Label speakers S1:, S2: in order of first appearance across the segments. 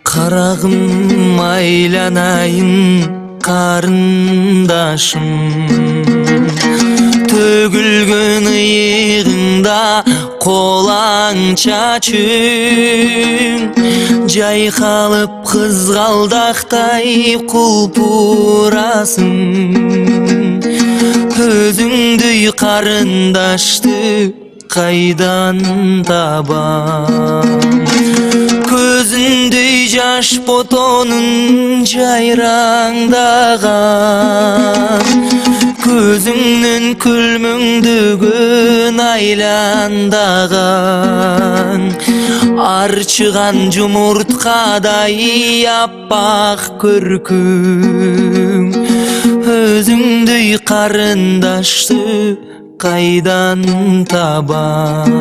S1: Karagım aylanayın karındaşım, tөгülgün ıyığında kolan çaçın, jaykalıp kızgaldakтай kulpurasın. Özüңдөй karındaşты kaydan tabam, көзүндөй жаш ботонун жайраңдаган, көзүңнүн күлмөңдөгүн айландаган, арчыган жумурткадай аппак көркүң. Өзүңдөй карындашты кайдан табам?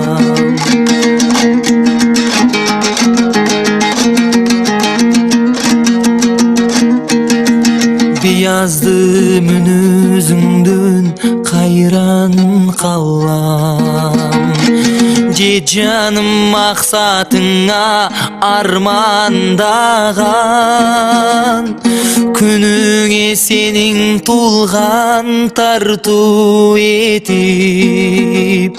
S1: Beyazdı мүнөзүңдөн кайран калам, же жаным максатыңа армандаган, күнүңө сенин тулган тартуу этип,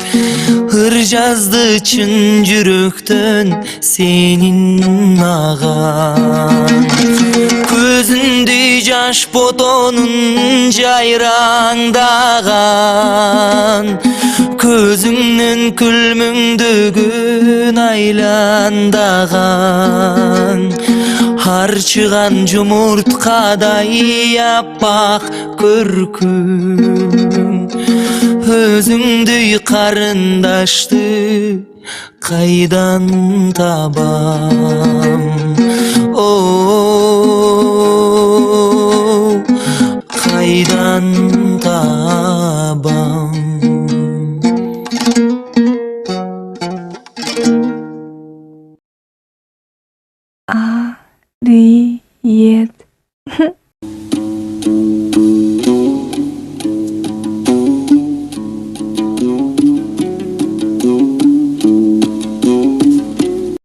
S1: ыр жазды чын жүрөктөн сенин аган. Көзүндөй жаш ботонун жайраңдаган, көзүңнүн күлмөңдөгүн айландаган, арчыган жумурткадай аппак көркүң. Өзүңдөй карындашты кайдан табам? Kaydan tabam?
S2: Ariet